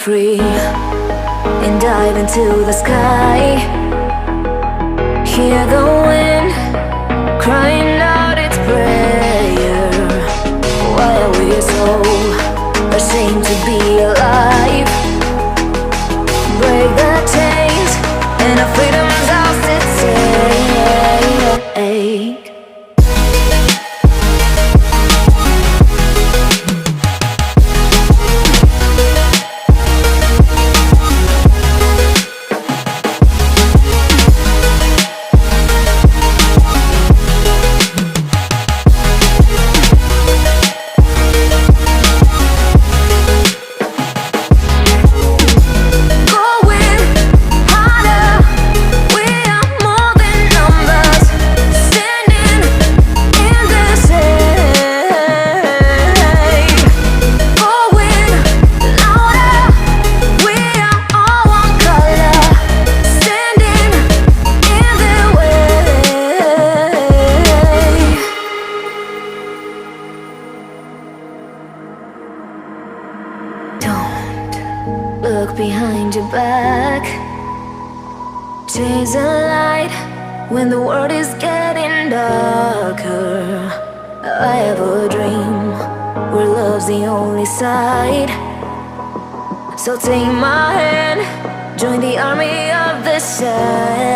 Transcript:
free and dive into the sky. Hear the wind crying out its prayer. Why are we so ashamed to be alive? Break the chains and our freedom's ours to take. Look behind your back. Chase a light when the world is getting darker. I have a dream where love's the only side. So take my hand, join the army of the shadows.